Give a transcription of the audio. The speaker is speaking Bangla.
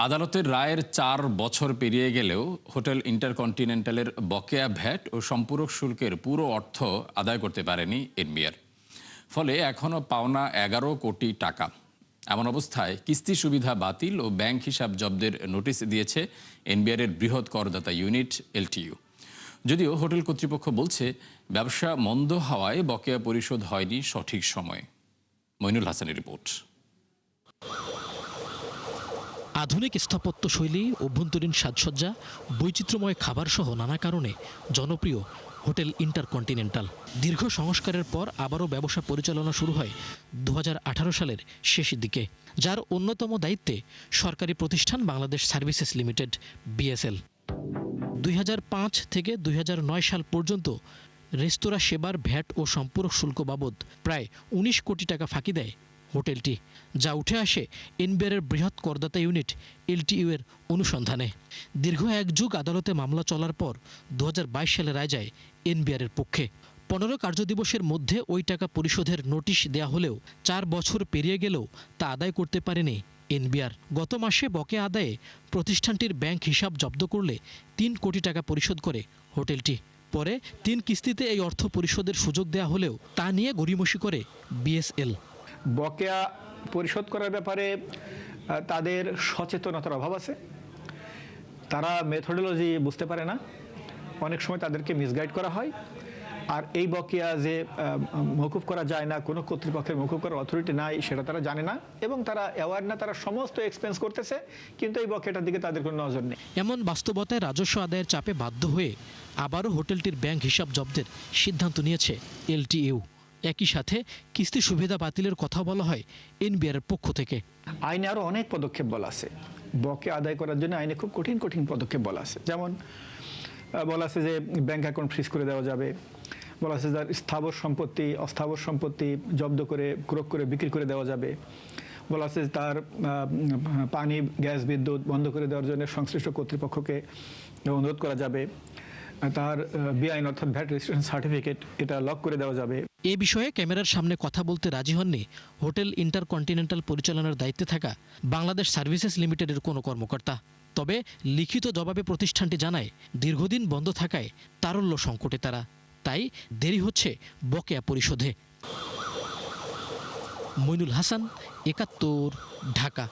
আদালতের রায়ের ৪ বছর পেরিয়ে গেলেও হোটেল ইন্টারকন্টিনেন্টালের বকেয়া ভ্যাট ও সম্পূরক শুল্কের পুরো অর্থ আদায় করতে পারেনি এনবিআর। ফলে এখনও পাওনা ১১ কোটি টাকা। এমন অবস্থায় কিস্তি সুবিধা বাতিল ও ব্যাংক হিসাব জব্দের নোটিশ দিয়েছে এনবিআরের বৃহৎ করদাতা ইউনিট এলটিইউ। যদিও হোটেল কর্তৃপক্ষ বলছে ব্যবসা মন্দ হওয়ায় বকেয়া পরিশোধ হয়নি সঠিক সময়ে। মইনুল হাসানের রিপোর্ট। আধুনিক স্থাপত্য শৈলী, অভ্যন্তরীণ সাজসজ্জা, বৈচিত্র্যময় খাবার সহ নানা কারণে জনপ্রিয় হোটেল ইন্টারকন্টিনেন্টাল। দীর্ঘ সংস্কারের পর আবারও ব্যবসা পরিচালনা শুরু হয় ২০১৮ সালের শেষের দিকে, যার অন্যতম দায়িত্বে সরকারি প্রতিষ্ঠান বাংলাদেশ সার্ভিসেস লিমিটেড বিএসএল। ২০০৫ থেকে ২০০৯ সাল পর্যন্ত রেস্তোরাঁ সেবার ভ্যাট ও সম্পূরক শুল্ক বাবদ প্রায় ১৯ কোটি টাকা ফাঁকি দেয় হোটেলটি, যা উঠে আসে এনবিআরের বৃহৎ করদাতা ইউনিট এলটিইউ এর অনুসন্ধানে। দীর্ঘ এক যুগ আদালতে মামলা চলার পর ২০২২ সালে রায় যায় এনবিআরের পক্ষে। ১৫ কার্যদিবসের মধ্যে ওই টাকা পরিশোধের নোটিশ দেয়া হলেও ৪ বছর পেরিয়ে গেলেও তা আদায় করতে পারেনি এনবিআর। গত মাসে বকেয়া আদায়ে প্রতিষ্ঠানটির ব্যাংক হিসাব জব্দ করলে ৩ কোটি টাকা পরিশোধ করে হোটেলটি। পরে ৩ কিস্তিতে এই অর্থ পরিশোধের সুযোগ দেয়া হলেও তা নিয়ে গড়িমসি করে বিএসএল। বকেয়া পরিশোধ করার ব্যাপারে তাদের সচেতনতার অভাব আছে। তারা মেথোডোলজি বুঝতে পারে না, অনেক সময় তাদেরকে মিসগাইড করা হয়। আর এই বকেয়া যে মওকুফ করা যায় না, কোনো কর্তৃপক্ষের মওকুফ করার অথরিটি নাই, সেটা তারা জানে না এবং তারা অ্যাওয়ার না। তারা সমস্ত এক্সপেন্স করতেছে, কিন্তু এই বকেয়াটার দিকে তাদের কোনো নজর নেই। এমন বাস্তবতায় রাজস্ব আদায়ের চাপে বাধ্য হয়ে আবারও হোটেলটির ব্যাংক হিসাব জব্দের সিদ্ধান্ত নিয়েছে এলটিইউ। একই সাথে কিস্তি সুবিধা বাতিলের কথা বলা হয় এনবিআরের পক্ষ থেকে। আইনে আরও অনেক পদক্ষেপ বলা আছে বকেয়া আদায় করার জন্য। আইনে খুব কঠিন কঠিন পদক্ষেপ বলা আছে। যেমন বলা আছে যে ব্যাংক অ্যাকাউন্ট ফ্রিজ করে দেওয়া যাবে, বলা আছে যার স্থাবর সম্পত্তি অস্থাবর সম্পত্তি জব্দ করে ক্রয় করে বিক্রি করে দেওয়া যাবে, বলা আছে তার পানি গ্যাস বিদ্যুৎ বন্ধ করে দেওয়ার জন্য সংশ্লিষ্ট কর্তৃপক্ষকে অনুরোধ করা যাবে, তার বেআইন অর্থাৎ ভ্যাট রেজিস্ট্রেশন সার্টিফিকেট এটা লক করে দেওয়া যাবে। এ বিষয়ে ক্যামেরার সামনে কথা বলতে রাজি হননি হোটেল ইন্টারকন্টিনেন্টাল পরিচালনার দায়িত্বে থাকা বাংলাদেশ সার্ভিসেস লিমিটেডের কোনো কর্মকর্তা। তবে লিখিত জবাবে প্রতিষ্ঠানটি জানায় দীর্ঘদিন বন্ধ থাকায় তারল্য সংকটে তারা, তাই দেরি হচ্ছে বকেয়া পরিশোধে। মইনুল হাসান, ৭১, ঢাকা।